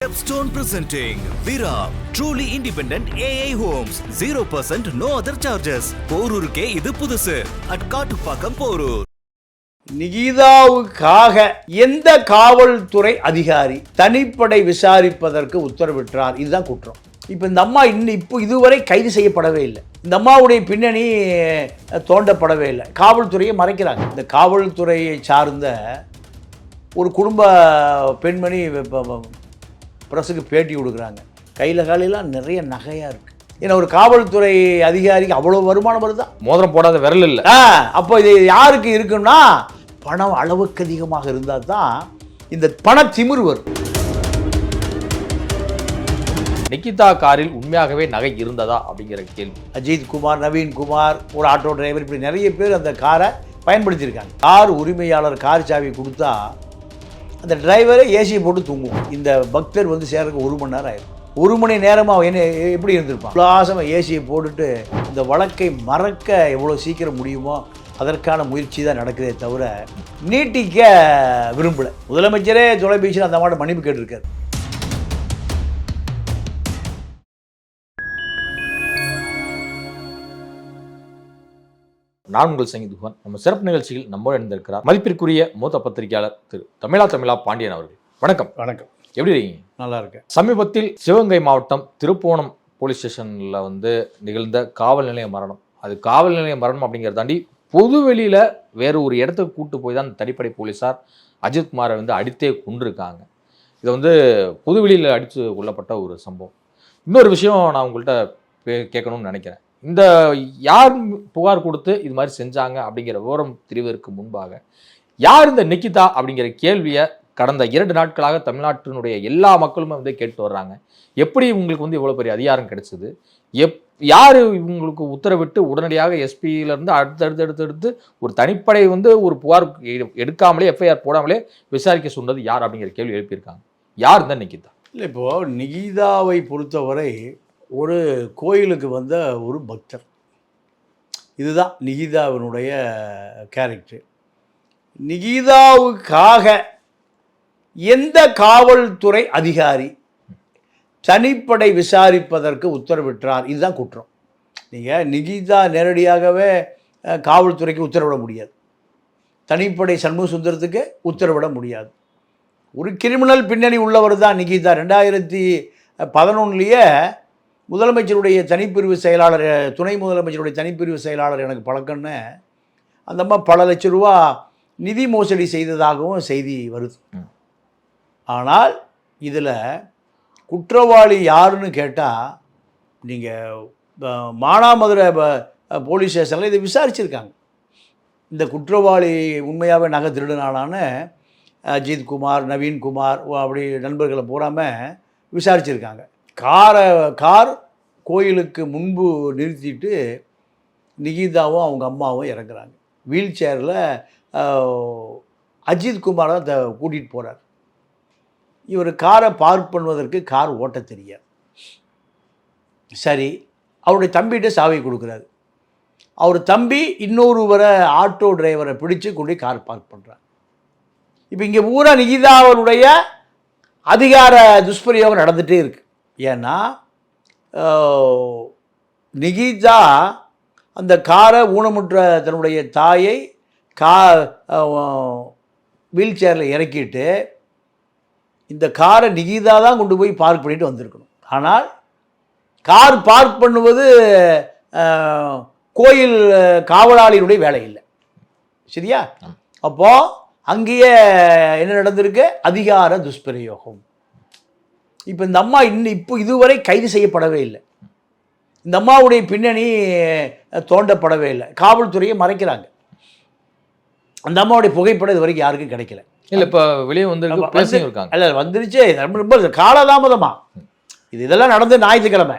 Stepstone presenting Vira, truly independent AI homes, 0% no other charges. போரூருக்கே இது புதுசு at Kattupakkam Porur. நிகிதாவுக்காக எந்த காவல்துறை அதிகாரி தனிப்படை விசாரிப்பதற்கு உத்தரவிட்டார்? இதுதான் குற்றம். இப்போ இந்த அம்மா இப்போ இதுவரை கைது செய்யப்படவே இல்லை. இந்த அம்மாவுடைய பின்னணி தோண்டப்படவே இல்லை. காவல்துறையை மறைக்கிறாங்க. இந்த காவல்துறையை சார்ந்த ஒரு குடும்ப பெண்மணி பிரஸுக்கு பேட்டி கொடுக்குறாங்க. கையில் காலையெல்லாம் நிறைய நகையாக இருக்குது. ஏன்னா ஒரு காவல்துறை அதிகாரிக்கு அவ்வளோ வருமானம் வருதா? மோதிரம் போடாத விரல் இல்லை. அப்போ இது யாருக்கு இருக்குன்னா பணம் அளவுக்கு அதிகமாக இருந்தால் தான் இந்த பண திமிர் வரும். நிகிதா காரில் உண்மையாகவே நகை இருந்ததா அப்படிங்கிற கேள்வி. அஜித் குமார், நவீன் குமார், ஒரு ஆட்டோ டிரைவர், இப்படி நிறைய பேர் அந்த காரை பயன்படுத்தியிருக்காங்க. கார் உரிமையாளர் கார் சாவி கொடுத்தா அந்த டிரைவரை ஏசியை போட்டு தூங்குவோம். இந்த பக்தர் வந்து சேர்றதுக்கு 1 மணி நேரம் ஆயிடும். 1 மணி நேரமாக என்ன எப்படி இருந்திருப்பான்? உல்லாசமாக ஏசியை போட்டுட்டு இந்த வழக்கை மறக்க எவ்வளோ சீக்கிரம் முடியுமோ அதற்கான முயற்சி தான் நடக்குதே தவிர நீட்டிக்க விரும்பலை. முதலமைச்சரே தொலைபேசியில் அந்த மாதிரி மன்னிப்பு கேட்டிருக்காரு. நான் உங்கள் சங்கீதுகன். நம்ம சிறப்பு நிகழ்ச்சியில் நம்மோடு இணைந்திருக்கிறார் மதிப்பிற்குரிய மூத்த பத்திரிகையாளர் திரு தமிழா பாண்டியன் அவர்கள். வணக்கம். வணக்கம். எப்படி இருக்கீங்க? நல்லா இருக்கேன். சமீபத்தில் சிவகங்கை மாவட்டம் திருப்போணம் போலீஸ் ஸ்டேஷனில் வந்து நிகழ்ந்த காவல் நிலைய மரணம். அது காவல் நிலைய மரணம் அப்படிங்கிறத தாண்டி பொதுவெளியில் வேறு ஒரு இடத்துக்கு கூட்டு போய் தான் தனிப்படை போலீஸார் அஜித் குமாரை வந்து அடித்தே கொண்டிருக்காங்க. இதை வந்து பொதுவெளியில் அடித்து கொல்லப்பட்ட ஒரு சம்பவம். இன்னொரு விஷயம் நான் உங்கள்கிட்ட கேட்கணும்னு நினைக்கிறேன். இந்த யார் புகார் கொடுத்து இது மாதிரி செஞ்சாங்க அப்படிங்கிற விவரம் தெரிவதற்கு முன்பாக யார் இந்த நிகிதா அப்படிங்கிற கேள்வியை கடந்த 2 நாட்களாக தமிழ்நாட்டினுடைய எல்லா மக்களுமே வந்து கேட்டு வர்றாங்க. எப்படி உங்களுக்கு வந்து இவ்வளோ பெரிய அதிகாரம் கிடைச்சது? யார் இவங்களுக்கு உத்தரவிட்டு உடனடியாக எஸ்பியிலேருந்து அடுத்தடுத்து ஒரு தனிப்படை வந்து ஒரு புகார் எடுக்காமலே எஃப்ஐஆர் போடாமலே விசாரிக்க சொன்னது யார் அப்படிங்கிற கேள்வி எழுப்பியிருக்காங்க. யார் இந்த நிகிதா? இல்லை, இப்போது நிகிதாவை பொறுத்தவரை ஒரு கோயிலுக்கு வந்த ஒரு பக்தர். இதுதான் நிகிதாவினுடைய கேரக்டர். நிகிதாவுக்காக எந்த காவல்துறை அதிகாரி தனிப்படை விசாரிப்பதற்கு உத்தரவிட்டார்? இதுதான் குற்றம். நீங்கள் நிகிதா நேரடியாகவே காவல்துறைக்கு உத்தரவிட முடியாது. தனிப்படை சண்முக சுந்தரத்துக்கு உத்தரவிட முடியாது. ஒரு கிரிமினல் பின்னணி உள்ளவர் தான் நிகிதா. 2011 முதலமைச்சருடைய தனிப்பிரிவு செயலாளர், துணை முதலமைச்சருடைய தனிப்பிரிவு செயலாளர் எனக்கு பழக்கம்னு அந்த அம்மா பல லட்சம் ரூபா நிதி மோசடி செய்ததாகவும் செய்தி வருது. ஆனால் இதில் குற்றவாளி யாருன்னு கேட்டால் நீங்கள் மானாமதுரை போலீஸ் ஸ்டேஷனில் இதை விசாரிச்சிருக்காங்க. இந்த குற்றவாளி உண்மையாகவே நகை திருடுனாலான்னு அஜித் குமார், நவீன் குமார் அப்படி நண்பர்களை பூராமல் விசாரிச்சிருக்காங்க. கார் கோயிலுக்கு முன்பு நிறுத்திட்டு நிகிதாவும் அவங்க அம்மாவும் இறங்குறாங்க. வீல் சேரில் அஜித் குமார் தான் கூட்டிகிட்டு போகிறார். இவர் காரை பார்க் பண்ணுவதற்கு கார் ஓட்ட தெரியாது. சரி, அவருடைய தம்பிகிட்ட சாவி கொடுக்குறாரு. அவர் தம்பி இன்னொருவரை ஆட்டோ டிரைவரை பிடிச்சு கொண்டு கார் பார்க் பண்ணுறார். இப்போ இங்கே பூரா நிகிதாவனுடைய அதிகார துஷ்பிரயோகம் நடந்துகிட்டே இருக்குது. ஏன்னா நிகிதா அந்த காரை ஊனமுற்ற தன்னுடைய தாயை வீல் சேரில் இறக்கிட்டு இந்த காரை நிகிதா தான் கொண்டு போய் பார்க் பண்ணிட்டு வந்திருக்கணும். ஆனால் கார் பார்க் பண்ணுவது கோயில் காவலாளியினுடைய வேலை இல்லை. சரியா? அப்போது அங்கேயே என்ன நடந்திருக்கு? அதிகார துஷ்பிரயோகம். இப்போ இந்த அம்மா இப்போ இதுவரை கைது செய்யப்படவே இல்லை. இந்த அம்மாவுடைய பின்னணி தோண்டப்படவே இல்லை. காவல்துறையை மறைக்கிறாங்க. அந்த அம்மாவுடைய புகைப்படம் இது வரைக்கும் யாருக்கும் கிடைக்கல. இல்லை, இப்போ வெளியே வந்துருக்காங்க. இல்லை, வந்துருச்சு. ரொம்ப காலதாமதமாக இதெல்லாம் நடந்து ஞாயிற்றுக்கிழமை.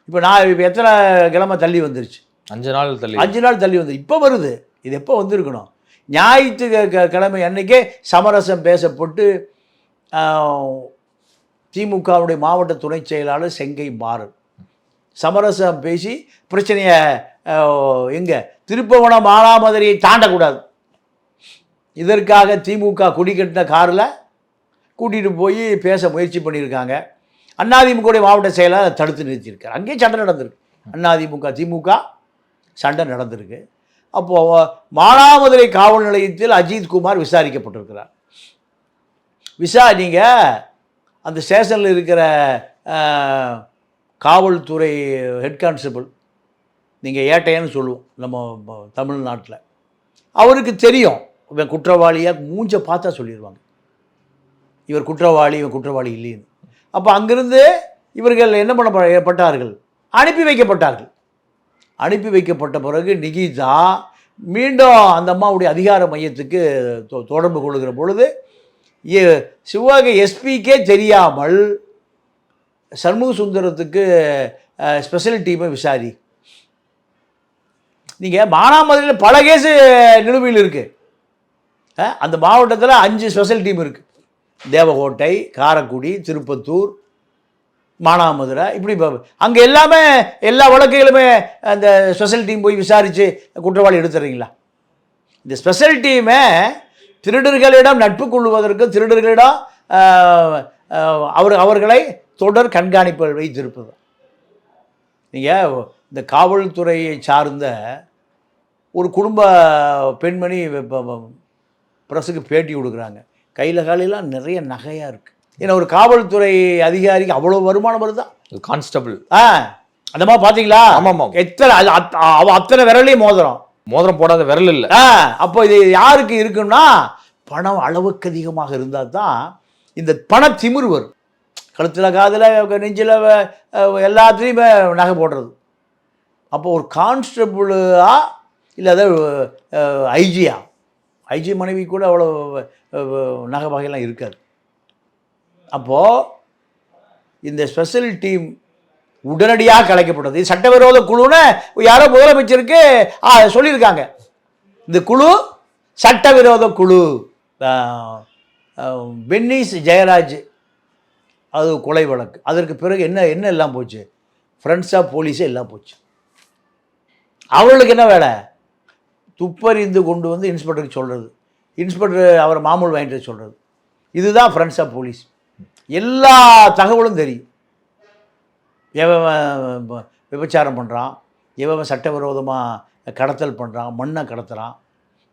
இப்போ எத்தனை கிழமை தள்ளி வந்துருச்சு? 5 நாள் தள்ளி வந்து இப்போ வருது. இது எப்போ வந்திருக்கணும்? ஞாயிற்றுக்கிழமை அன்னைக்கே சமரசம் பேசப்பட்டு திமுகவுடைய மாவட்ட துணை செயலாளர் செங்கை பாரன் சமரசம் பேசி பிரச்சனையை எங்கே திருப்பவனம் மானாமதுரையை தாண்டக்கூடாது. இதற்காக திமுக குடி கட்டின காரில் கூட்டிகிட்டு போய் பேச முயற்சி பண்ணியிருக்காங்க. அதிமுக மாவட்ட செயலாளர் தடுத்து நிறுத்தியிருக்கார். அங்கேயே சண்டை நடந்திருக்கு. அதிமுக திமுக சண்டை நடந்திருக்கு. அப்போது மானாமதுரை காவல் நிலையத்தில் அஜித்குமார் விசாரிக்கப்பட்டிருக்கிறார். நீங்கள் அந்த ஸ்டேஷனில் இருக்கிற காவல்துறை ஹெட் கான்ஸ்டபிள், நீங்கள் ஏட்டையன்னு சொல்லுவோம் நம்ம தமிழ்நாட்டில், அவருக்கு தெரியும் இவன் குற்றவாளியாக மூஞ்ச பார்த்தா சொல்லிடுவாங்க இவர் குற்றவாளி இவன் குற்றவாளி இல்லைன்னு. அப்போ அங்கிருந்து இவர்கள் என்ன பண்ணப்பட்டார்கள், அனுப்பி வைக்கப்பட்டார்கள். அனுப்பி வைக்கப்பட்ட பிறகு நிகிதா மீண்டும் அந்த அம்மாவுடைய அதிகார மையத்துக்கு தொடர்பு கொள்கிற பொழுது சிவகங்கை எஸ்பிக்கே தெரியாமல் சண்முக சுந்தரத்துக்கு ஸ்பெஷல் டீமை விசாரி. நீங்கள் மானாமதுரையில் பல கேஸு நிலுவையில் இருக்குது. அந்த மாவட்டத்தில் 5 ஸ்பெஷல் டீம் இருக்குது. தேவகோட்டை, காரைக்குடி, திருப்பத்தூர், மானாமதுரை, இப்படி அங்கே எல்லாமே எல்லா வழக்குகளுமே அந்த ஸ்பெஷல் டீம் போய் விசாரித்து குற்றவாளி எடுத்துறீங்களா? இந்த ஸ்பெஷல் டீமை திருடர்களிடம் நட்பு கொள்வதற்கு, திருடர்களிடம் அவர்களை தொடர் கண்காணிப்பில் வைத்திருப்பது. நீங்கள் இந்த காவல்துறையை சார்ந்த ஒரு குடும்ப பெண்மணி பிரஸுக்கு பேட்டி கொடுக்குறாங்க. கையில் காலையெல்லாம் நிறைய நகையாக இருக்குது. ஏன்னா ஒரு காவல்துறை அதிகாரிக்கு அவ்வளோ வருமானம் வருதா? கான்ஸ்டபிள் அந்த மாதிரி பார்த்தீங்களா? ஆமாம். எத்தனை அத்தனை விரலையும் மோதிரம் போடாத விரல் இல்லை. அப்போ இது யாருக்கு இருக்குன்னா பணம் அளவுக்கு அதிகமாக இருந்தால் தான் இந்த பண திமிர் வரும். கழுத்தில், காதில், நெஞ்சில் எல்லாத்துலேயுமே நகை போடுறது. அப்போ ஒரு கான்ஸ்டபிளா இல்லை அதாவது ஐஜி மனைவி கூட அவ்வளோ நகை வகையெல்லாம் இருக்காது. அப்போது இந்த ஸ்பெஷல் டீம் உடனடியாக கலைக்கப்பட்டது. இது சட்டவிரோத குழுன்னு யாரோ முதலமைச்சருக்கு சொல்லியிருக்காங்க. இந்த குழு சட்டவிரோத குழு. பென்னிஸ் ஜெயராஜ் அது கொலை வழக்கு. அதற்கு பிறகு என்ன எல்லாம் போச்சு, ஃப்ரெண்ட்ஸ் ஆஃப் போலீஸே எல்லாம் போச்சு. அவர்களுக்கு என்ன வேலை, துப்பறிந்து கொண்டு வந்து இன்ஸ்பெக்டருக்கு சொல்கிறது, இன்ஸ்பெக்டர் அவர் மாமூல் வாங்கிட்டு சொல்கிறது. இதுதான் ஃப்ரெண்ட்ஸ் ஆஃப் போலீஸ். எல்லா தகவலும் தெரியும். எவன் விபச்சாரம் பண்ணுறான், எவன் சட்டவிரோதமாக கடத்தல் பண்ணுறான், மண்ணை கடத்துகிறான்,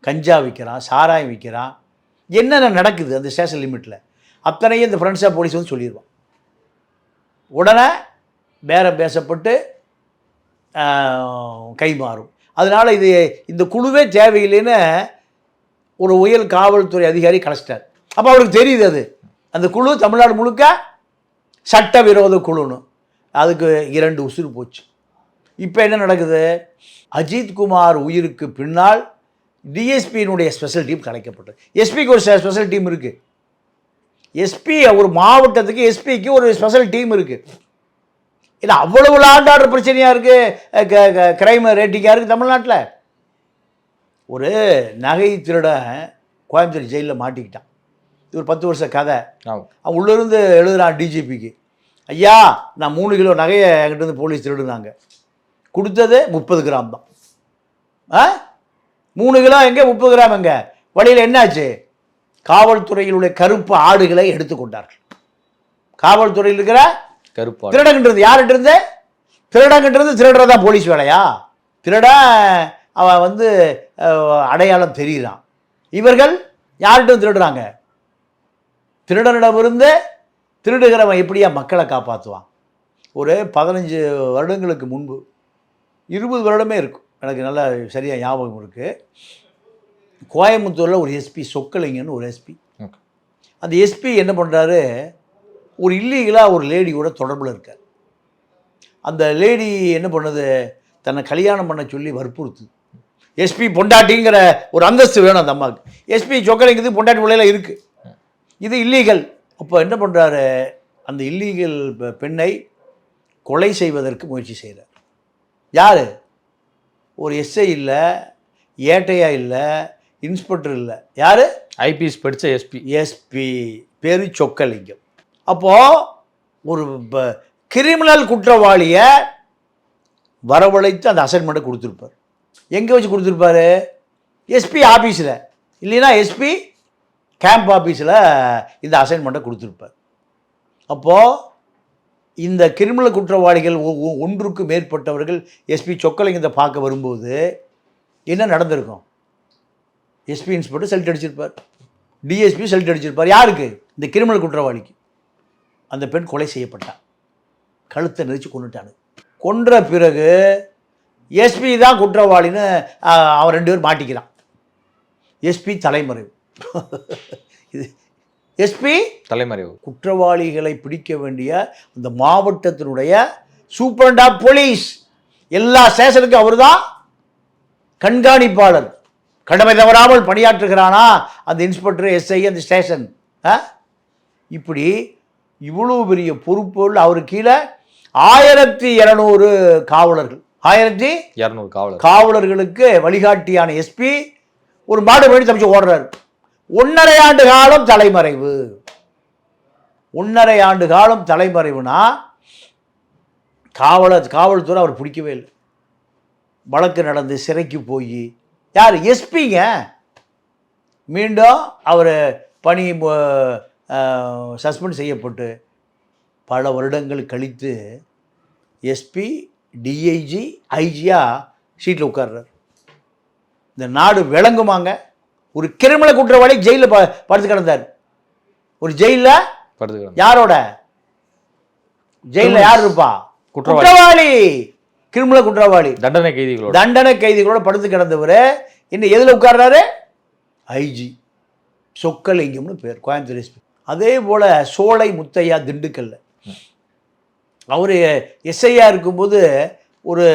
கஞ்சா விற்கிறான், சாராயம் விற்கிறான், என்னென்ன நடக்குது அந்த ஸ்டேஷன் லிமிட்டில் அத்தனையும் இந்த ஃப்ரெண்ட்ஸ் ஆஃப் போலீஸ் வந்து சொல்லிடுவான். உடனே பேரம் பேசப்பட்டு கைமாறும். அதனால் இந்த குழுவே தேவையில்லைன்னு ஒரு உயர் காவல்துறை அதிகாரி கலைச்சிட்டார். அப்போ அவருக்கு தெரியுது அது அந்த குழு தமிழ்நாடு முழுக்க சட்டவிரோத குழுன்னு. அதுக்கு 2 உசுறு போச்சு. இப்போ என்ன நடக்குது, அஜித்குமார் உயிருக்கு பின்னால் டிஎஸ்பியினுடைய ஸ்பெஷல் டீம் கலைக்கப்பட்டது. எஸ்பிக்கு ஒரு ஸ்பெஷல் டீம் இருக்குது. எஸ்பி ஒரு மாவட்டத்துக்கு எஸ்பிக்கு ஒரு ஸ்பெஷல் டீம் இருக்குது. இல்லை அவ்வளவு லாண்டாடுற பிரச்சனையாக இருக்குது, கிரைம் ரேட்டிங்காக இருக்குது தமிழ்நாட்டில். ஒரு நகை திருடன் கோயம்புத்தூர் ஜெயிலில் மாட்டிக்கிட்டான். இது ஒரு 10 வருஷ கதை. அவன் உள்ளேருந்து எழுதுகிறான் டிஜிபிக்கு, ஐயா நான் 3 கிலோ நகையை என்கிட்ட இருந்து போலீஸ் திருடுனாங்க, கொடுத்தது 30 கிராம் தான். 3 கிலோ எங்கே, 30 கிராம் எங்கே? வழியில் என்னாச்சு, காவல்துறையிலுடைய கருப்பு ஆடுகளை எடுத்துக்கொண்டார்கள். காவல்துறையில் இருக்கிற கருப்பு திருடங்கின்றது யார்கிட்ட இருந்து, திருடங்கிட்ட இருந்து திருடுறதான் போலீஸ் வேலையா? திருட அவன் வந்து அடையாளம் தெரியுறான். இவர்கள் யார்கிட்ட திருடுறாங்க? திருடனிடமிருந்து திருடுகிறவன் எப்படியா மக்களை காப்பாற்றுவான்? ஒரு 15 வருடங்களுக்கு முன்பு, 20 வருடமே இருக்கும், எனக்கு நல்லா சரியாக ஞாபகம் இருக்குது. கோயம்புத்தூரில் ஒரு எஸ்பி சொக்கலிங்கன்னு ஒரு எஸ்பி. அந்த எஸ்பி என்ன பண்ணுறாரு, ஒரு இல்லீகலாக ஒரு லேடியோட தொடர்பில் இருக்கார். அந்த லேடி என்ன பண்ணுது, தன்னை கல்யாணம் பண்ண சொல்லி வற்புறுத்து. எஸ்பி பொண்டாட்டிங்கிற ஒரு அந்தஸ்து வேணும் அந்த அம்மாவுக்கு. எஸ்பி சொக்கலிங்கிறது பொண்டாட்டி பிள்ளையில இருக்குது, இது இல்லீகல். அப்போ என்ன பண்ணுறாரு, அந்த இல்லீகல் பெண்ணை கொலை செய்வதற்கு முயற்சி செய்கிறார். யார்? ஒரு எஸ்ஐ இல்லை, ஏட்டையா இல்லை, இன்ஸ்பெக்டர் இல்லை, யார்? ஐபிஎஸ் படித்த எஸ்பி பேரு சொக்கலிங்கம். அப்போது ஒரு கிரிமினல் குற்றவாளியை வரவழைத்து அந்த அசைன்மெண்ட்டை கொடுத்துருப்பார். எங்கே வச்சு கொடுத்துருப்பாரு? எஸ்பி ஆஃபீஸில், இல்லைன்னா எஸ்பி கேம்ப் ஆஃபீஸில் இந்த அசைன்மெண்ட்டை கொடுத்துருப்பார். அப்போது இந்த கிரிமினல் குற்றவாளிகள் ஒன்றுக்கு மேற்பட்டவர்கள் எஸ்பி சொக்கலிங்கத்தை பார்க்க வரும்போது என்ன நடந்திருக்கும்? எஸ்பி இன்ஸ்பெக்டர் செல்ட் அடிச்சிருப்பார், டிஎஸ்பி செல்ட் அடிச்சிருப்பார். யாருக்கு? இந்த கிரிமினல் குற்றவாளிக்கு. அந்த பெண் கொலை செய்யப்பட்டான், கழுத்தை நெரிச்சு கொண்டுட்டானு. கொன்ற பிறகு எஸ்பி தான் குற்றவாளின்னு அவன் 2 பேர் மாட்டிக்கிறான். எஸ்பி தலைமறைவு. இது எஸ்பி தலைமறைவு. குற்றவாளிகளை பிடிக்க வேண்டிய அந்த மாவட்டத்தினுடைய சூப்பரண்ட் ஆஃப் போலீஸ், எல்லா ஸ்டேஷனுக்கும் அவர் தான் கண்காணிப்பாளர். கடமை தவறாமல் பணியாற்றுகிறானா அந்த இன்ஸ்பெக்டர், எஸ்ஐ, அந்த ஸ்டேஷன். இப்படி இவ்வளோ பெரிய பொறுப்புகள் அவர் கீழே 1200 காவலர்கள், 1200 காவலர்களுக்கு வழிகாட்டியான எஸ்பி ஒரு மாடு பண்ணி தப்பிச்சு ஓடுறாரு. 1.5 ஆண்டு காலம் தலைமறைவு. 1.5 ஆண்டு காலம் தலைமறைவுனா காவல்துறை அவர் பிடிக்கவே இல்லை. வழக்கு நடந்து சிறைக்கு போய் யார்? எஸ்பிங்க. மீண்டும் அவர் பணி சஸ்பெண்ட் செய்யப்பட்டு பல வருடங்கள் கழித்து எஸ்பி, டிஐஜி, ஐஜியாக சீட்டில் உட்கார்றார். இந்த நாடு விளங்குமாங்க? ஒரு கிரிமினல் குற்றவாளி ஜெயிலில் படுத்து கிடந்தார். ஒரு ஜெயிலில் யாரோட? ஜெயிலில் யார் இருப்பா? குற்றவாளி, கிரிமினல் குற்றவாளி, தண்டனை கைதிகளோட படுத்து கிடந்தவர் இன்னும் எதில் உட்கார்றாரு? ஐஜி சொக்கலிங்கம்னு பேர், கோயம்புத்தூர் எஸ்பி. அதே போல் சோலை முத்தையா திண்டுக்கல்ல அவர் எஸ்ஐயா இருக்கும்போது ஒரு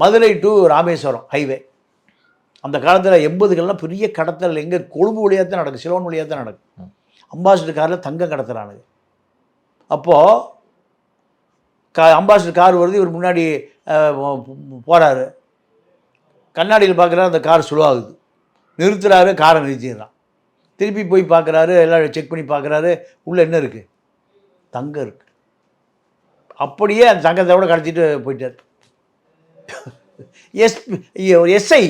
மதுரை டு ராமேஸ்வரம் ஹைவே, அந்த காலத்தில் 80கள்லாம் பெரிய கடத்தல் எங்கே கொழும்பு வழியாக தான் நடக்கும், சிலோன் வழியாக தான் நடக்கும். அம்பாசிடர் காரில் தங்கம் கடத்துறானுங்க. அப்போது அம்பாசிடர் கார் வருது, இவர் முன்னாடி போகிறாரு, கண்ணாடியில் பார்க்குறாரு, அந்த கார் ஸ்லோ ஆகுது, நிறுத்துறாரு, காரை நிறுத்திடுறான். திருப்பி போய் பார்க்குறாரு, எல்லாம் செக் பண்ணி பார்க்குறாரு, உள்ளே என்ன இருக்குது? தங்கம் இருக்குது. அப்படியே அந்த தங்கத்தை கூட கடத்திட்டு போயிட்டார். எஸ்ஐ.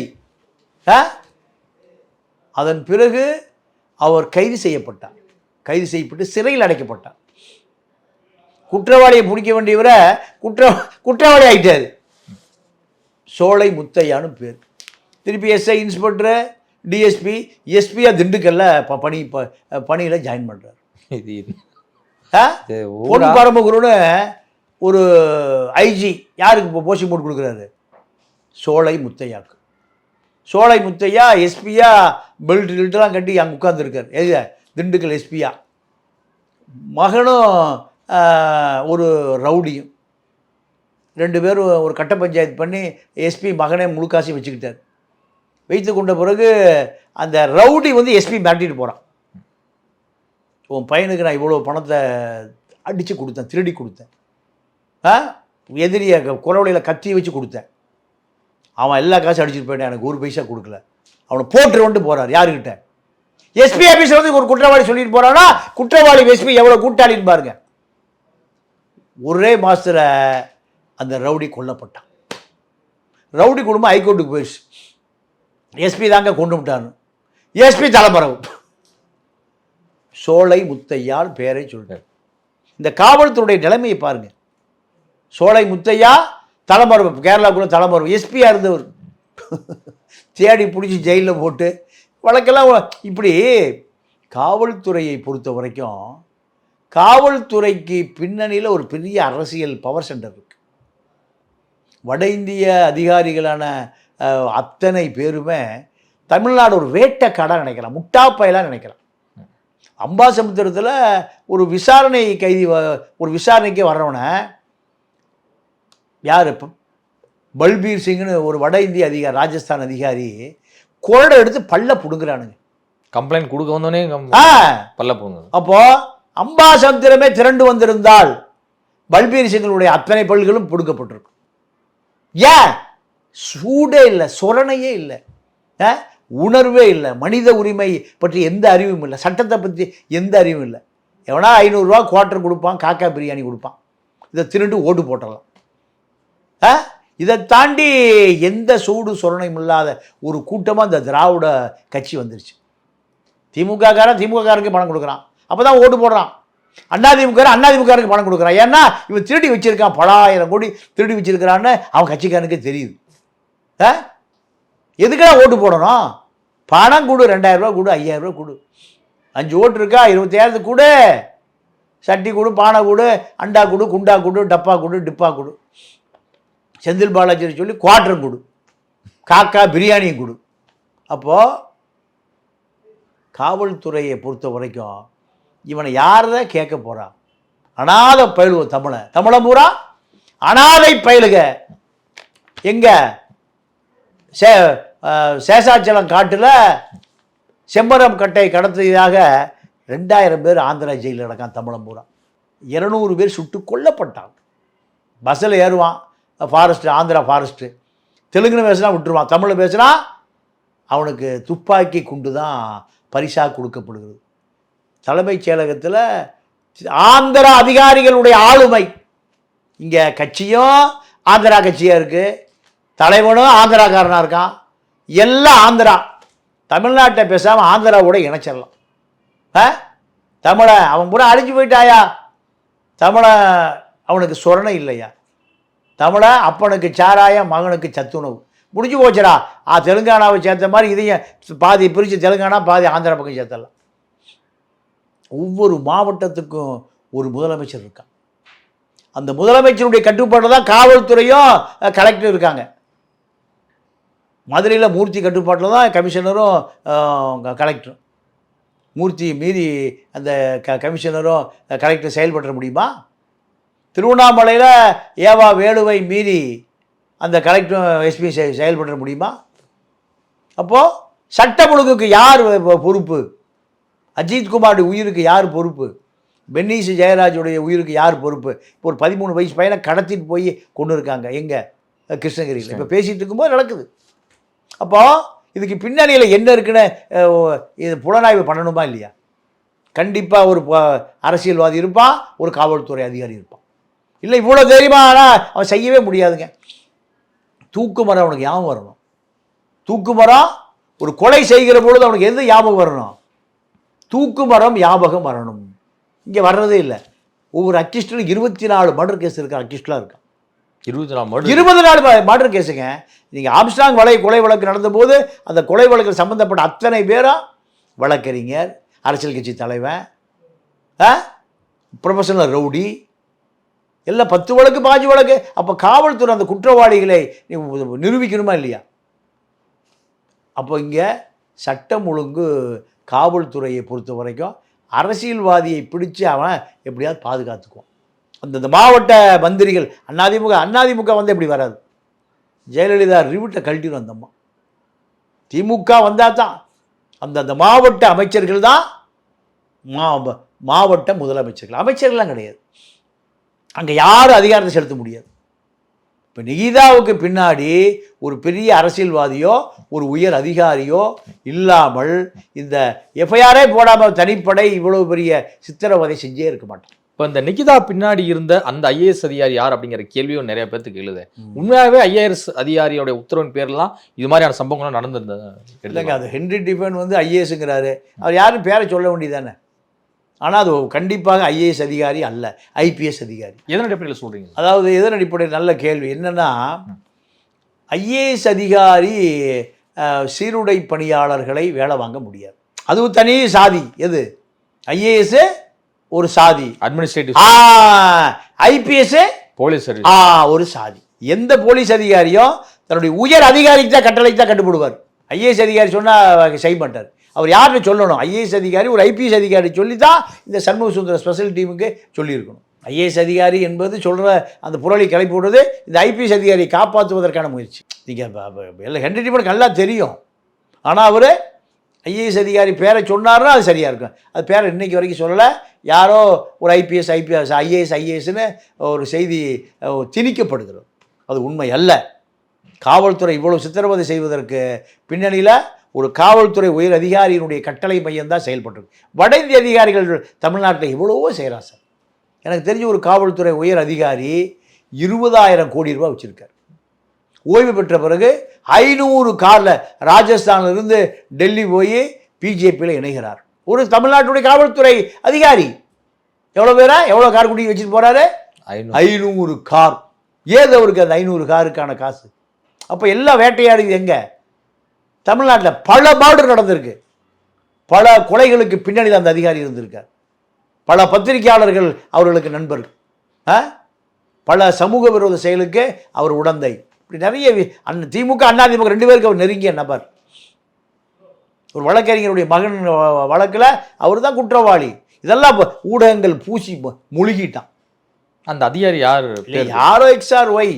அதன் பிறகு அவர் கைது செய்யப்பட்டார். கைது செய்யப்பட்டு சிறையில் அடைக்கப்பட்டார். குற்றவாளியை பிடிக்க வேண்டியவரை குற்றவாளி ஆகிட்டார். சோலை முத்தையான்னு பேர். திருப்பி எஸ்ஐ, இன்ஸ்பெக்டரு, டிஎஸ்பி, எஸ்பியாக திண்டுக்கல்ல பணியில் ஜாயின் பண்ணுறார். பொன் பரமகுருன்னு ஒரு ஐஜி யாருக்கு இப்போ போஸ்டிங் போட்டு கொடுக்குறாரு? சோலை முத்தையாக்கு. சோலை முத்தையா எஸ்பியா பெல்ட் கில்ட்டெலாம் கட்டி அங்கே உட்காந்துருக்கார். எது? திண்டுக்கல் எஸ்பியா. மகனும் ஒரு ரவுடியும் 2 பேரும் ஒரு கட்ட பஞ்சாயத்து பண்ணி எஸ்பி மகனே முழுக்காசி வச்சுக்கிட்டார். வைத்து கொண்ட பிறகு அந்த ரவுடி வந்து எஸ்பி மிரட்டிட்டு போகிறான். உன் பையனுக்கு நான் இவ்வளோ பணத்தை அடித்து கொடுத்தேன், திருடி கொடுத்தேன், எதிரியை குறவழியில் கத்தி வச்சு கொடுத்தேன், அவன் எல்லா காசும் அடிச்சுட்டு போயிட்டான், எனக்கு 1 பைசா கொடுக்கல, அவனை போட்டுருவன்ட்டு போகிறார். யாருக்கிட்ட? எஸ்பி ஆஃபீஸில் வந்து ஒரு குற்றவாளி சொல்லிட்டு போகிறான்னா குற்றவாளி எஸ்பி எவ்வளோ கூட்டாளின்னு பாருங்க. ஒரே மாதத்தில் அந்த ரவுடி கொல்லப்பட்டான். ரவுடி குடும்பம் ஹைகோர்ட்டுக்கு போயிடுச்சு. எஸ்பி தாங்க கொண்டு விட்டான்னு. எஸ்பி தலைமறைவு. சோலை முத்தையால் பேரை சொல்றார். இந்த காவல்துறையுடைய நிலைமையை பாருங்க. சோலை முத்தையா தலைமறைவு, கேரளாக்குள்ள தலைமறைவு, எஸ்பியா இருந்தவர் தேடி பிடிச்சி ஜெயிலில் போட்டு வழக்கெல்லாம். இப்படி காவல்துறையை பொறுத்த வரைக்கும் காவல்துறைக்கு பின்னணியில் ஒரு பெரிய அரசியல் பவர் சென்டர் இருக்கு. வட இந்திய அதிகாரிகளான அத்தனை பேருமே தமிழ்நாடு ஒரு வேட்டைக்காடாக நினைக்கலாம், முட்டாப்பையெல்லாம் நினைக்கலாம். அம்பாசமுத்திரத்தில் ஒரு விசாரணை கைதி, ஒரு விசாரணைக்கே வர்றவனை யார்? பல்பீர் சிங்னு ஒரு வட இந்திய அதிகாரி, ராஜஸ்தான் அதிகாரி, குரடை எடுத்து பல்ல புடுங்குறானுங்க. கம்ப்ளைண்ட் கொடுக்க வந்தோடனே பல்ல புடுங்க. அப்போ அம்பாசமுத்திரமே திரண்டு வந்திருந்தால் பல்பீர் சிங்களுடைய அத்தனை பல்களும் புடுங்கப்பட்டிருக்கும். ஏன்? சூடே இல்லை, சொரணையே இல்லை, உணர்வே இல்லை, மனித உரிமை பற்றி எந்த அறிவும் இல்லை, சட்டத்தை பற்றி எந்த அறிவும் இல்லை. எவனா 500 ரூபா குவார்ட்டர் கொடுப்பான், காக்கா பிரியாணி கொடுப்பான், இதை திருண்டு ஓட்டு போட்டலாம். இதை தாண்டி எந்த சூடு சொரணையும் இல்லாத ஒரு கூட்டமாக இந்த திராவிட கட்சி வந்துருச்சு. திமுககாரருக்கு பணம் கொடுக்குறான், அப்போ தான் ஓட்டு போடுறான். அதிமுககாரருக்கு பணம் கொடுக்குறான். ஏன்னா இவன் திருடி வச்சிருக்கான், பல ஆயிரம் கோடி திருடி வச்சிருக்கிறான்னு அவன் கட்சிக்காரனுக்கே தெரியுது. எதுக்காக ஓட்டு போடணும்? பணம் கொடு, 2000 ரூபா கொடு, 5000 ரூபா கொடு. 5 ஓட்டு இருக்கா, 25,000 கொடு. சட்டி கொடு, பானை கொடு, அண்டா கொடு, குண்டா கொடு, டப்பா கொடு, டிப்பா கொடு. செந்தில் பாலாஜி சொல்லி குவார்டர் கொடு, காக்கா பிரியாணியும் கொடு. அப்போது காவல்துறையை பொறுத்த வரைக்கும் இவனை யாரதான் கேட்க போகிறான்? அனாதை பயிலுவோம் தமிழை பூரா அனாதை பயிலுக. எங்கே சேஷாச்சலம் காட்டில் செம்பரம் கட்டை கடத்தியதாக 2000 பேர் ஆந்திரா ஜெயிலில் கிடக்கான். தமிழம் பூரா 200 பேர் சுட்டு கொல்லப்பட்டாங்க. பஸ்ஸில் ஏறுவான், ஃபாரஸ்ட்டு, ஆந்திரா ஃபாரஸ்ட்டு. தெலுங்குன்னு பேசுனா விட்டுருவான், தமிழ் பேசுனா அவனுக்கு துப்பாக்கி குண்டு தான் பரிசாக கொடுக்கப்படுகிறது. தலைமைச் செயலகத்தில் ஆந்திரா அதிகாரிகளுடைய ஆளுமை. இங்கே கட்சியும் ஆந்திரா கட்சியாக இருக்குது, தலைவனும் ஆந்திராக்காரனாக இருக்கான், எல்லாம் ஆந்திரா. தமிழ்நாட்டை பேசாமல் ஆந்திராவோட இணைச்சிடலாம். தமிழை அவன் பூரா அழிஞ்சு போயிட்டாயா? தமிழை அவனுக்கு சொரணை இல்லையா? தமிழை அப்பனுக்கு சாராயம், மகனுக்கு சத்துணவு. முடிஞ்சு போச்சுடா. தெலுங்கானாவை சேர்த்த மாதிரி இதையும் பாதி பிரித்து தெலுங்கானா பாதி ஆந்திரா பக்கம் சேர்த்தலாம். ஒவ்வொரு மாவட்டத்துக்கும் ஒரு முதலமைச்சர் இருக்கான். அந்த முதலமைச்சருடைய கட்டுப்பாட்டில் தான் காவல்துறையும் கலெக்டர் இருக்காங்க. மதுரையில் மூர்த்தி கட்டுப்பாட்டில் தான் கமிஷனரும் கலெக்டரும். மூர்த்தி மீறி அந்த கமிஷனரும் கலெக்டர் செயல்பட முடியுமா? திருவண்ணாமலையில் ஏவா வேலுவை மீறி அந்த கலெக்டரும் எஸ்பி செயல்பட முடியுமா? அப்போது சட்டம் ஒழுங்குக்கு யார் பொறுப்பு? அஜித்குமாருடைய உயிருக்கு யார் பொறுப்பு? பென்னீஸ் ஜெயராஜுடைய உயிருக்கு யார் பொறுப்பு? இப்போ ஒரு 13 வயசு பையனை கடத்திட்டு போய் கொண்டு இருக்காங்க. எங்கே? கிருஷ்ணகிரியில். இப்போ பேசிகிட்டு இருக்கும்போது நடக்குது. அப்போது இதுக்கு பின்னணியில் என்ன இருக்குன்னு இது புலனாய்வு பண்ணணுமா இல்லையா? கண்டிப்பாக ஒரு அரசியல்வாதி இருப்பான், ஒரு காவல்துறை அதிகாரி இருப்பான். இல்லை இவ்வளோ தைரியமா ஆனால் அவன் செய்யவே முடியாதுங்க. தூக்கு மரம் அவனுக்கு ஞாபகம் வரணும். தூக்கு மரம் ஒரு கொலை செய்கிற பொழுது அவனுக்கு எது ஞாபகம் வரணும்? தூக்கு மரம் ஞாபகம் வரணும். இங்கே வர்றதே இல்லை. ஒவ்வொரு அக்கிஸ்டும் 24 மர்டர் கேஸ் இருக்க அக்கிஸ்டெலாம் இருக்கான். 24 மர்டர் கேஸுங்க. நீங்கள் ஆம்ஸ்ட்ராங் கொலை வழக்கு நடந்தபோது அந்த கொலை வழக்கில் சம்மந்தப்பட்ட அத்தனை பேரும் வழக்கறிஞர், அரசியல் கட்சி தலைவன், ப்ரொஃபஷனல் ரவுடி, எல்லாம் 10 வழக்கு 5 வழக்கு. அப்போ காவல்துறை அந்த குற்றவாளிகளை நிரூபிக்கணுமா இல்லையா? அப்போ இங்கே சட்டம் ஒழுங்கு காவல்துறையை பொறுத்த வரைக்கும் அரசியல்வாதியை பிடிச்சு அவன் எப்படியாவது பாதுகாத்துக்குவான். அந்தந்த மாவட்ட மந்திரிகள் அதிமுக வந்து எப்படி வராது? ஜெயலலிதா ரிவிட்டை கழட்டிடும் அந்தம்மா. திமுக வந்தால் தான் அந்தந்த மாவட்ட அமைச்சர்கள் தான் மாவட்ட முதலமைச்சர்கள். அமைச்சர்கள்லாம் கிடையாது. அங்கே யாரும் அதிகாரத்தை செலுத்த முடியாது. இப்போ நிகிதாவுக்கு பின்னாடி ஒரு பெரிய அரசியல்வாதியோ ஒரு உயர் அதிகாரியோ இல்லாமல் இந்த எஃப்ஐஆரே போடாமல் தனிப்படை இவ்வளவு பெரிய சித்திரவதை செஞ்சே இருக்க மாட்டான். இப்போ இந்த நிகிதா பின்னாடி இருந்த அந்த ஐஏஎஸ் அதிகாரி யார் அப்படிங்கிற கேள்வியும் நிறைய பேருக்கு எழுது. உண்மையாகவே ஐஏஎஸ் அதிகாரியோடைய உத்தரவின் பேர்லாம் இது மாதிரியான சம்பவங்கள்லாம் நடந்திருந்தது இல்லைங்க. அது ஹென்ரி டிஃபன் வந்து ஐஏஎஸ்ங்கிறாரு. அவர் யாரும் பேரை சொல்ல வேண்டியதானே? ஆனால் அது கண்டிப்பாக ஐஏஎஸ் அதிகாரி அல்ல, ஐபிஎஸ் அதிகாரி. எதன் அடிப்படையில் சொல்கிறீங்க? அதாவது எதன் அடிப்படையில்? நல்ல கேள்வி. என்னென்னா, ஐஏஎஸ் அதிகாரி சீருடை பணியாளர்களை வேலை வாங்க முடியாது. அதுவும் தனி சாதி. எது? ஐஏஎஸ் ஒரு சாதி, அட்மினிஸ்ட்ரேட்டிவ். ஐபிஎஸ் போலீஸ் ஒரு சாதி. எந்த போலீஸ் அதிகாரியும் தன்னுடைய உயர் அதிகாரிக்கு தான் கட்டளைக்கு தான் கட்டுப்படுவார். ஐஏஎஸ் அதிகாரி சொன்னால் செய்ய மாட்டார். அவர் யாருன்னு சொல்லணும்? ஐஏஎஸ் அதிகாரி ஒரு ஐபிஎஸ் அதிகாரி சொல்லி தான் இந்த சண்முக சுந்தர ஸ்பெஷல் டீமுக்கு சொல்லியிருக்கணும். ஐஏஎஸ் அதிகாரி என்பது சொல்கிற அந்த புரளி கிளப்பி விடுறது இந்த ஐபிஎஸ் அதிகாரியை காப்பாற்றுவதற்கான முயற்சி. நீங்கள் எல்லாம் ஹென்ரி டிஃபனுக்கு நல்லா தெரியும். ஆனால் அவர் ஐஏஎஸ் அதிகாரி பேரை சொன்னார்னா அது சரியாக இருக்கும். அது பேரை இன்றைக்கி வரைக்கும் சொல்லலை. யாரோ ஒரு ஐஏஎஸ்னு ஒரு செய்தி திணிக்கப்படுகிறது. அது உண்மை அல்ல. காவல்துறை இவ்வளவு சித்திரவதை செய்வதற்கு பின்னணியில் ஒரு காவல்துறை உயர் அதிகாரியினுடைய கட்டளை மையம் தான் செயல்பட்டிருக்கு. வட இந்திய அதிகாரிகள் தமிழ்நாட்டில் எவ்வளவோ செய்கிறார் சார். எனக்கு தெரிஞ்ச ஒரு காவல்துறை உயர் அதிகாரி 20,000 கோடி ரூபா வச்சுருக்கார். ஓய்வு பெற்ற பிறகு 500 காரில் ராஜஸ்தான்ல இருந்து டெல்லி போய் பிஜேபியில் இணைகிறார். ஒரு தமிழ்நாட்டுடைய காவல்துறை அதிகாரி எவ்வளோ கார் குடி வச்சுட்டு போறாரு? 500 கார். ஏது அவருக்கு அந்த 500 காருக்கான காசு? அப்போ எல்லாம் வேட்டையாடுது எங்க? தமிழ்நாட்டில் பல பார்டர் நடந்திருக்கு. பல கொலைகளுக்கு பின்னணி அந்த அதிகாரி இருந்திருக்கார். பல பத்திரிகையாளர்கள் அவர்களுக்கு நண்பர், பல சமூக விரோத செயலுக்கு அவர் உடந்தை. இப்படி நிறைய திமுக அதிமுக 2 பேருக்கு அவர் நெருங்கிய நபர். ஒரு வழக்கறிஞருடைய மகன் வழக்கில் அவர் தான் குற்றவாளி. இதெல்லாம் ஊடகங்கள் பூசி முழுகிட்டான். அந்த அதிகாரி யார்? யாரோ XRY.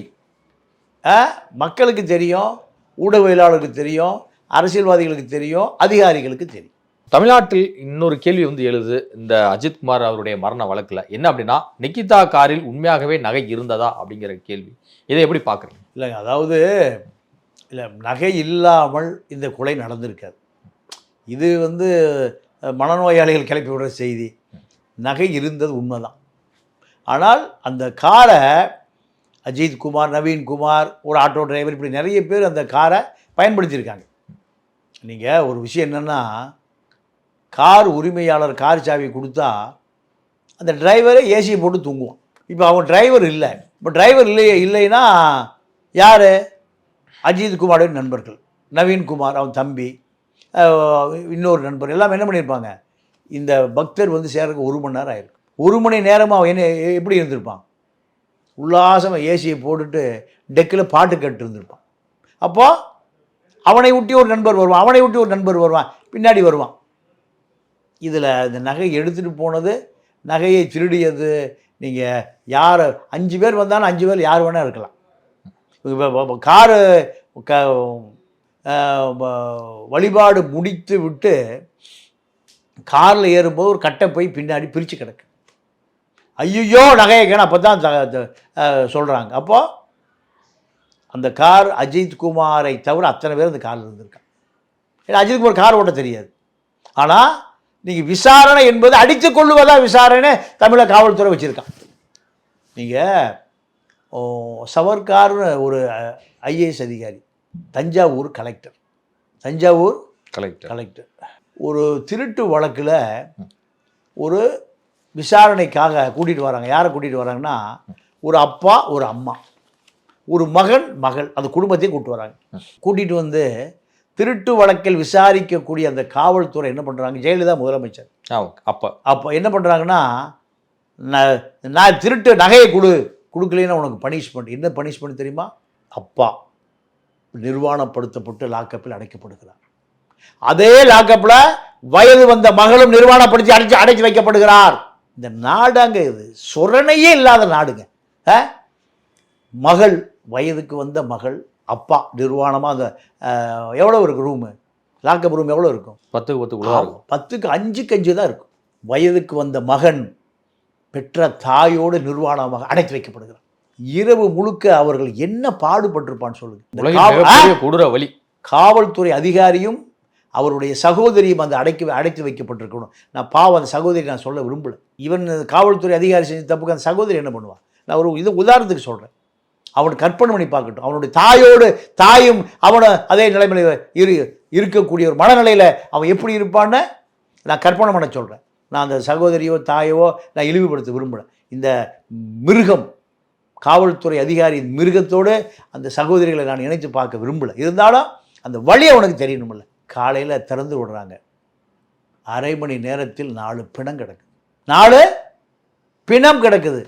மக்களுக்கு தெரியும், ஊடகவியலாளருக்கு தெரியும், அரசியல்வாதிகளுக்கு தெரியும், அதிகாரிகளுக்கு தெரியும். தமிழ்நாட்டில் இன்னொரு கேள்வி வந்து எழுது இந்த அஜித்குமார் அவருடைய மரண வழக்கில் என்ன அப்படின்னா, நிகிதா காரில் உண்மையாகவே நகை இருந்ததா அப்படிங்கிற கேள்வி. இதை எப்படி பார்க்குறீங்க? இல்லைங்க, அதாவது இல்லை, நகை இல்லாமல் இந்த கொலை நடந்திருக்காது. இது வந்து மனநோயாளிகள் கிளப்பி விடுற செய்தி. நகை இருந்தது உண்மைதான். ஆனால் அந்த காரை அஜித்குமார், நவீன்குமார், ஒரு ஆட்டோ டிரைவர், இப்படி நிறைய பேர் அந்த காரை பயன்படுத்தியிருக்காங்க. நீங்கள் ஒரு விஷயம் என்னென்னா, கார் உரிமையாளர் கார் சாவி கொடுத்தா அந்த டிரைவரை ஏசியை போட்டு தூங்குவான். இப்போ அவன் டிரைவர் இல்லை. இப்போ டிரைவர் இல்லைன்னா யார்? அஜித்குமாரோட நண்பர்கள், நவீன்குமார் அவன் தம்பி, இன்னொரு நண்பர் எல்லாம் என்ன பண்ணியிருப்பாங்க, இந்த பக்தர் வந்து சேர்றதுக்கு 1 மணி நேரம் ஆயிருக்கு. 1 மணி நேரமாக அவன் என்ன எப்படி இருந்திருப்பான்? உல்லாசமாக ஏசியை போட்டுட்டு டெக்கில் பாட்டு கேட்டு இருந்திருப்பான். அப்போது அவனை விட்டி ஒரு நண்பர் வருவான், அவனை விட்டி ஒரு நண்பர் வருவான், பின்னாடி வருவான். இதில் இந்த நகை எடுத்துகிட்டு போனது, நகையை திருடியது, நீங்கள் யார் 5 பேர் வந்தாலும் 5 பேர் யார் வேணால் இருக்கலாம். காரு வழிபாடு முடித்து விட்டு காரில் ஏறும்போது ஒரு கட்டை போய் பின்னாடி பிரித்து கிடக்கு. ஐயோ நகையை கேன அப்போ தான் சொல்கிறாங்க. அப்போது அந்த கார் அஜித்குமாரை தவிர அத்தனை பேர் அந்த காரில் இருந்திருக்காங்க. ஏன்னா அஜித்குமார் கார் ஓட்ட தெரியாது. ஆனால் நீங்கள் விசாரணை என்பது அடித்து கொள்ளுவதா விசாரணை தமிழக காவல்துறை வச்சுருக்கான். நீங்கள் சவர்கார்னு ஒரு IAS அதிகாரி, தஞ்சாவூர் கலெக்டர், கலெக்டர் ஒரு திருட்டு வழக்கில் ஒரு விசாரணைக்காக கூட்டிகிட்டு வராங்க. யாரை கூட்டிகிட்டு வராங்கன்னா, ஒரு அப்பா, ஒரு அம்மா, ஒரு மகன், மகள், அந்த குடும்பத்தையும் கூப்பிட்டு வராங்க. கூட்டிகிட்டு வந்து திருட்டு வழக்கில் விசாரிக்கக்கூடிய அந்த காவல்துறை என்ன பண்ணுறாங்க, ஜெயலலிதா முதலமைச்சர் அப்போ என்ன பண்ணுறாங்கன்னா, நான் திருட்டு நகையை கொடுக்கலைன்னா உனக்கு பனிஷ்மெண்ட். என்ன பனிஷ்மெண்ட் தெரியுமா? அப்பா நிர்வாணப்படுத்தப்பட்டு லாக்கப்பில் அடைக்கப்படுகிறார். அதே லாக்கப்பில் வயது வந்த மகளும் நிர்வாணப்படுத்தி அடைச்சி வைக்கப்படுகிறார். இந்த நாடாங்க இது, சொரணையே இல்லாத நாடுங்க. மகள், வயதுக்கு வந்த மகள், அப்பா நிர்வாணமாக, அந்த எவ்வளோ இருக்குது ரூமு, லாக்கப் ரூம் எவ்வளோ இருக்கும்? 10க்கு 5க்கு 5 தான் இருக்கும். வயதுக்கு வந்த மகன் பெற்ற தாயோடு நிர்வாணமாக அடைத்து வைக்கப்படுகிறார். இரவு முழுக்க அவர்கள் என்ன பாடுபட்டிருப்பான்னு சொல்லுங்க. காவல்துறை அதிகாரியும் அவருடைய சகோதரியும் அந்த அடைத்து வைக்கப்பட்டிருக்கணும். நான் பாவம் அந்த சகோதரி நான் சொல்ல விரும்பலை. ஈவன் காவல்துறை அதிகாரி செஞ்ச தப்புக்கு அந்த சகோதரி என்ன பண்ணுவான்? நான் ஒரு இது உதாரணத்துக்கு சொல்கிறேன். அவன் கற்பனை பண்ணி பார்க்கட்டும். அவனுடைய தாயும் அவனை அதே நிலைமையில் இருக்கக்கூடிய ஒரு மனநிலையில் அவன் எப்படி இருப்பான்னு நான் கற்பனை பண்ண சொல்கிறேன். நான் அந்த சகோதரியோ தாயவோ நான் இழிவுபடுத்த விரும்பலை. இந்த மிருகம், காவல்துறை அதிகாரி மிருகத்தோடு அந்த சகோதரிகளை நான் இணைத்து பார்க்க விரும்பலை. இருந்தாலும் அந்த வழி அவனுக்கு தெரியணுமில்ல. காலையில் திறந்து விடுறாங்க, அரை மணி நேரத்தில் 4 பிணம் கிடக்குது. 4 பிணம் கிடக்குது.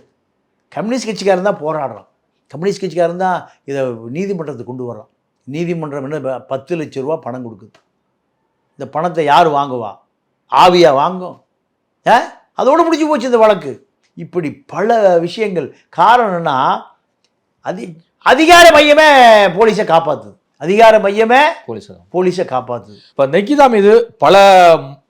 கம்யூனிஸ்ட் கட்சிக்காரன் தான் போராடுறான். கம்யூனிஸ்ட் கட்சிக்காரன் தான் இதை நீதிமன்றத்துக்கு கொண்டு வர்றான். நீதிமன்றம் என்ன 10 லட்ச ரூபா பணம் கொடுக்குது. இந்த பணத்தை யார் வாங்குவா? ஆவியா வாங்கும்? அதோடு முடிஞ்சு போச்சு இந்த வழக்கு. இப்படி பல விஷயங்கள். காரணம்னா அதிகார மையமே போலீஸை காப்பாற்றுது. அதிகார மையமே போலீஸை காப்பாற்றுது. இப்போ நிகிதா மீது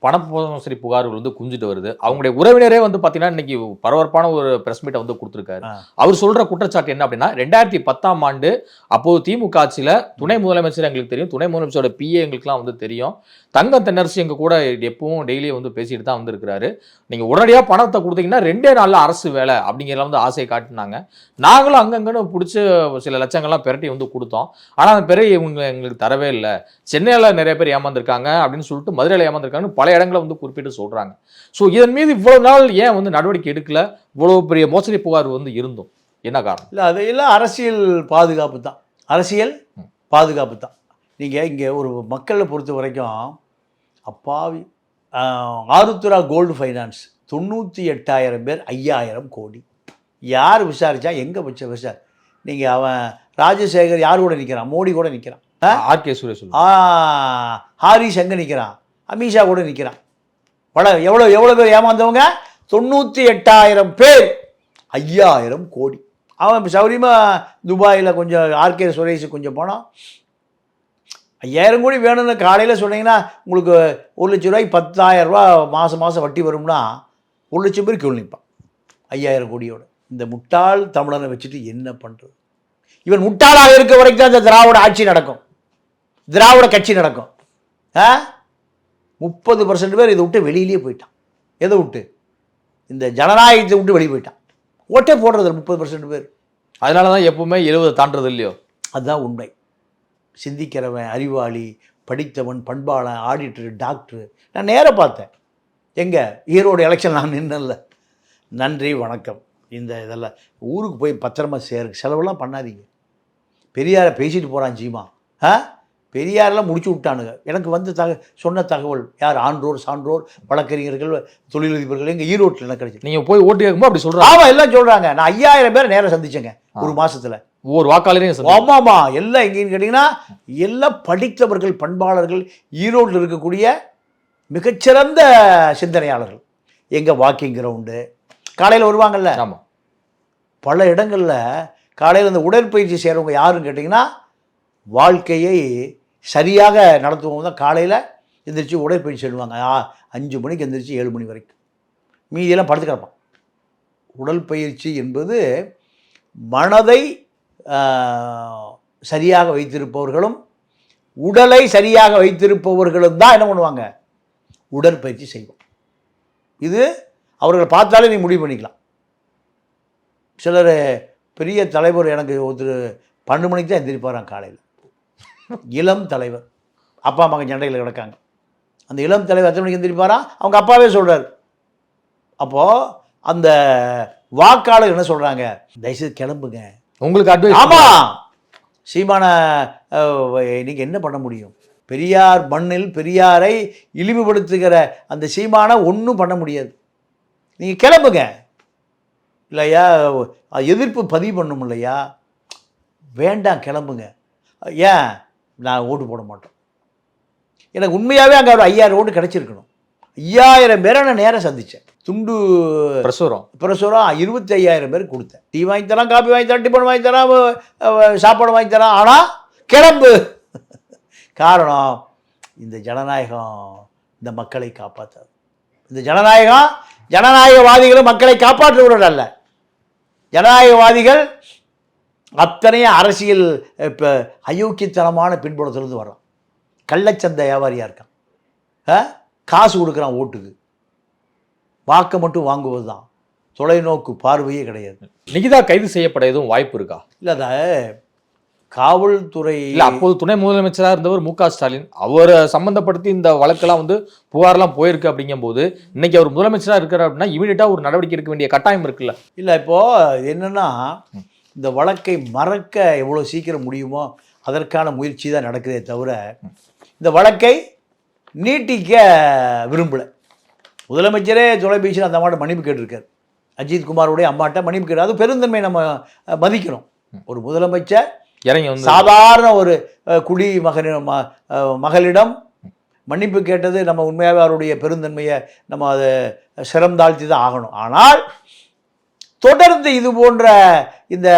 பணமோசடி புகார்கள் வந்து குஞ்சிட்டு வருது. அவங்களுடைய உறவினரே வந்து பாத்தீங்கன்னா இன்னைக்கு பரபரப்பான ஒரு பிரஸ் மீட்டை வந்து கொடுத்திருக்காரு. அவர் சொல்ற குற்றச்சாட்டு என்ன அப்படின்னா 2010ஆம் ஆண்டு அப்போது திமுக ஆட்சியில துணை முதலமைச்சர் எங்களுக்கு தெரியும், துணை முதலமைச்சரோட PA எங்களுக்குலாம் வந்து தெரியும், தங்கம் தென்னரசு எங்க கூட எப்பவும் டெய்லியும் வந்து பேசிட்டு தான் வந்து இருக்கிறாரு. நீங்க உடனடியா பணத்தை கொடுத்தீங்கன்னா 2 நாள்ல அரசு வேலை அப்படிங்கிறத வந்து ஆசையை காட்டினாங்க. நாங்களும் அங்கங்கன்னு பிடிச்சி சில லட்சங்கள்லாம் பெரட்டி வந்து கொடுத்தோம். ஆனா அந்த பிறகு இவங்க எங்களுக்கு தரவே இல்லை, சென்னையில நிறைய பேர் ஏமாந்துருக்காங்க அப்படின்னு சொல்லிட்டு மதுரையில் ஏமாந்துருக்காங்கன்னு பல இடங்களை வந்து குறிப்பிட்டு சொல்றாங்க. ஸோ இதன் மீது இவ்வளவு நாள் ஏன் வந்து நடவடிக்கை எடுக்கல? இவ்வளவு பெரிய மோசடி புகார் வந்து இருந்தும் என்ன காரணம்? இல்லை, அதையெல்லாம் அரசியல் பாதுகாப்பு தான், அரசியல் பாதுகாப்பு தான். நீங்கள் இங்கே ஒரு மக்களை பொறுத்த வரைக்கும் அப்பாவி ஆருத்ரா கோல்டு ஃபைனான்ஸ் 98,000 பேர் 5,000 கோடி யார் விசாரிச்சா? எங்கே வச்ச விசாரி? நீங்கள் அவன் ராஜசேகர் யார் கூட நிற்கிறான்? மோடி கூட நிற்கிறான். RK சுரேஷ், ஹாரிஸ் எங்கே நிற்கிறான்? அமித்ஷா கூட நிற்கிறான். எவ்வளோ பேர் ஏமாந்தவங்க? 98,000 பேர் 5,000 கோடி. அவன் சௌரியமாக துபாயில் கொஞ்சம் RK சுரேஷ் கொஞ்சம் போனான். 5,000 கோடி வேணும்னு காலையில் சொன்னீங்கன்னா உங்களுக்கு 1 லட்ச ரூபாய்க்கு 10,000 ரூபா மாதம் வட்டி வரும்னா 1 லட்சம் பேர் கியூ நிற்பான் 5,000 கோடியோட. இந்த முட்டாள் தமிழனை வச்சுட்டு என்ன பண்ணுறது? இவன் முட்டாளாக இருக்க வரைக்கும் தான் இந்த திராவிட ஆட்சி நடக்கும், திராவிட கட்சி நடக்கும். 30% பேர் இதை விட்டு வெளியிலேயே போயிட்டான். எதை விட்டு? இந்த ஜனநாயகத்தை விட்டு வெளியே போயிட்டான். ஓட்டே போடுறது 30% பேர். அதனால தான் எப்பவுமே 70 தாண்டது இல்லையோ? அதுதான் உண்மை. சிந்திக்கிறவன், அறிவாளி, படித்தவன், பண்பாளன், ஆடிட்டரு, டாக்டரு நான் நேராக பார்த்தேன். எங்கே ஈரோடு எலெக்ஷன் நான் நின்னல. நன்றி வணக்கம். இதெல்லாம் ஊருக்கு போய் பத்திரமா செலவெல்லாம் பண்ணாதீங்க. பெரியாரை பேசிட்டு போகிறான் சீமா. பெரியாரெல்லாம் முடிச்சு விட்டானுங்க. எனக்கு வந்து சொன்ன தகவல் யார்? ஆன்றோர், சான்றோர், வழக்கறிஞர்கள், தொழிலதிபர்கள் எங்கள் ஈரோட்டில் எனக்கு கிடைச்சி. நீங்கள் போய் ஓட்டு கேட்கும்போது அப்படி சொல்கிறாங்க. ஆமாம், எல்லாம் சொல்கிறாங்க. நான் 5,000 பேரை நேரம் சந்திச்சேங்க ஒரு மாதத்தில். ஒவ்வொரு வாக்காளரையும். ஆமாம்மா, எல்லாம் எங்கேன்னு கேட்டிங்கன்னா எல்லாம் படித்தவர்கள், பண்பாளர்கள், ஈரோட்டில் இருக்கக்கூடிய மிகச்சிறந்த சிந்தனையாளர்கள். எங்கள் வாக்கிங் கிரவுண்டு காலையில் வருவாங்கல்ல. ஆமாம், பல இடங்களில் காலையில் அந்த உடற்பயிற்சி செய்கிறவங்க யாருன்னு கேட்டிங்கன்னா வாழ்க்கையை சரியாக நடத்துவவங்க தான். காலையில் எந்திரிச்சு உடற்பயிற்சி செய்வாங்க. 5 மணிக்கு எந்திரிச்சு 7 மணி வரைக்கும். மீதியெல்லாம் படுத்து கிடப்பான். உடற்பயிற்சி என்பது மனதை சரியாக வைத்திருப்பவர்களும் உடலை சரியாக வைத்திருப்பவர்களும் தான் என்ன பண்ணுவாங்க? உடற்பயிற்சி செய்வோம். இது அவர்களை பார்த்தாலே நீ முடிவு பண்ணிக்கலாம். சிலர் பெரிய தலைவர், எனக்கு ஒருத்தர் 12 மணிக்கு தான் எந்திரிப்பாரான் காலையில். இளம் தலைவர், அப்பா மகன் சண்டையில் கிடக்காங்க. அந்த இளம் தலைவர் எத்தனை மணிக்கு எந்திரிப்பாரா? அவங்க அப்பாவே சொல்கிறார். அப்போது அந்த வாக்காளர் என்ன சொல்கிறாங்க? தயவுசெய்து கிளம்புங்க, உங்களுக்கு அட்வைஸ். ஆமாம், சீமான நீங்கள் என்ன பண்ண முடியும்? பெரியார் மண்ணில் பெரியாரை இழிவுபடுத்துகிற அந்த சீமானை ஒன்றும் பண்ண முடியாது. நீங்கள் கிளம்புங்க இல்லையா? எதிர்ப்பு பதிவு பண்ணும் இல்லையா? வேண்டாம், கிளம்புங்க. ஏன்? நான் ஓட்டு போட மாட்டோம். எனக்கு உண்மையாகவே அங்கே ஒரு 5,000 ஓட்டு கிடச்சிருக்கணும். 5,000 பேரை நான் நேரம் சந்தித்தேன். துண்டு பிரசுரம் 25,000 பேருக்கு கொடுத்தேன். டீ வாங்கி தரான், காப்பி வாங்கி தரான், டிஃபன் வாங்கி தரான், சாப்பாடு வாங்கி தரான். ஆனால் கிளம்பு. காரணம், இந்த ஜனநாயகம் இந்த மக்களை காப்பாற்றாது. இந்த ஜனநாயகம் ஜனநாயகவாதிகளும் மக்களை காப்பாற்றுவர்கள் அல்ல. ஜனநாயகவாதிகள் அத்தனையும் அரசியல் இப்போ அயோக்கியத்தனமான பின்புலத்திலிருந்து வர்றான். கள்ளச்சந்தை வியாபாரியாக இருக்கான். காசு கொடுக்குறான் ஓட்டுக்கு. வாக்கை மட்டும் வாங்குவது தான். தொலைநோக்கு பார்வையே கிடையாது. நிகிதா கைது செய்யப்பட எதுவும் வாய்ப்பு இருக்கா? இல்லை, அதை காவல்துறை இல்லை, அப்போது துணை முதலமைச்சராக இருந்தவர் MK ஸ்டாலின் அவரை சம்மந்தப்படுத்தி இந்த வழக்கெல்லாம் வந்து புகார்லாம் போயிருக்கு. அப்படிங்கும்போது இன்னைக்கு அவர் முதலமைச்சராக இருக்கிறார் அப்படின்னா இமீடியட்டாக ஒரு நடவடிக்கை எடுக்க வேண்டிய கட்டாயம் இருக்குல்ல? இல்லை, இப்போது என்னென்னா இந்த வழக்கை மறக்க எவ்வளோ சீக்கிரம் முடியுமோ அதற்கான முயற்சி தான் நடக்குதே தவிர இந்த வழக்கை நீட்டிக்க விரும்பலை. முதலமைச்சரே தொலைபேசியில் அந்த அம்மாட்ட மன்னிப்பு கேட்டிருக்கார். அஜித் குமாருடைய அம்மாட்ட மன்னிப்பு கேட்டு, அது பெருந்தன்மை நம்ம மதிக்கணும். ஒரு முதலமைச்சர் இறங்கி வந்து சாதாரண ஒரு குடி மகளிடம் மன்னிப்பு கேட்டது நம்ம உண்மையாகவே அவருடைய பெருந்தன்மையை நம்ம அதை சிரம் தாழ்த்தி தான் ஆகணும். ஆனால் தொடர்ந்து இது போன்ற இந்த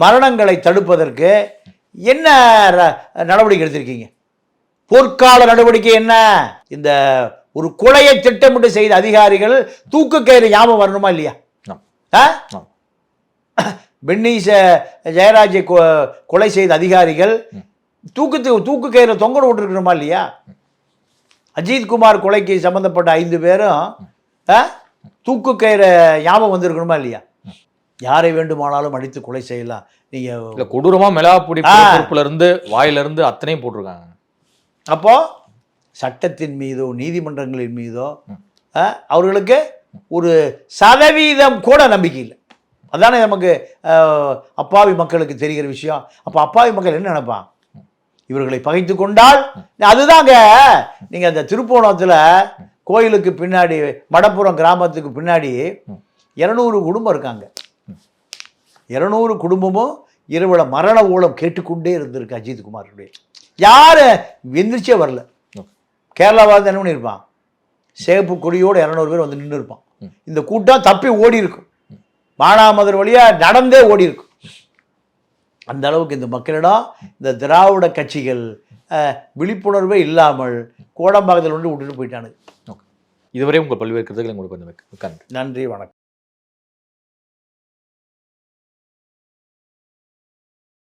மரணங்களை தடுப்பதற்கு என்ன நடவடிக்கை எடுத்திருக்கீங்க? போர்க்கால நடவடிக்கை என்ன? இந்த ஒரு கொலையை திட்டமிட்டு செய்த அதிகாரிகள் தூக்கு கயிறு ஞாபகம் வரணுமா இல்லையா? பென்னீச ஜெயராஜை கொலை செய்த அதிகாரிகள் தூக்கு கயிறு தொங்க விட்டுருக்கணுமா இல்லையா? அஜித்குமார் கொலைக்கு சம்பந்தப்பட்ட 5 பேரும் தூக்கு கயிறு ஞாபகம் வந்திருக்கணுமா இல்லையா? யாரை வேண்டுமானாலும் அடித்து கொலை செய்யலாம். நீங்க கொடூரமா மிளகாப்பொடி பொறுப்புல இருந்து வாயில இருந்து அத்தனையும் போட்டிருக்காங்க. அப்போ சட்டத்தின் மீதோ நீதிமன்றங்களின் மீதோ அவர்களுக்கு ஒரு சதவீதம் கூட நம்பிக்கை இல்லை. அதானே நமக்கு அப்பாவி மக்களுக்கு தெரிகிற விஷயம். அப்போ அப்பாவி மக்கள் என்ன நினைப்பான்? இவர்களை பகைத்து கொண்டால் அதுதாங்க. நீங்க அந்த திருப்போணத்துல கோயிலுக்கு பின்னாடி மடப்புறம் கிராமத்துக்கு பின்னாடி 200 குடும்பம் இருக்காங்க. 200 குடும்பமும் இரவுல மரண ஊழம் கேட்டுக்கொண்டே இருந்திருக்கு அஜித்குமாருடைய. யாரு எந்திரிச்சே வரல. கேரளாவாக என்ன பண்ணியிருப்பான்? சேப்பு கொடியோடு 200 பேர் வந்து நின்று இருப்பான். இந்த கூட்டம் தப்பி ஓடி இருக்கும். மானாமதுரை வழியா நடந்தே ஓடி இருக்கும். அந்த அளவுக்கு இந்த மக்களிடம் இந்த திராவிட கட்சிகள் விழிப்புணர்வே இல்லாமல் கோடம்பாக்கத்தில் விட்டுட்டு போயிட்டானுங்க. இதுவரை உங்கள் பல்வேறு கருத்துக்களை உங்களுக்கு நன்றி. நன்றி, வணக்கம்.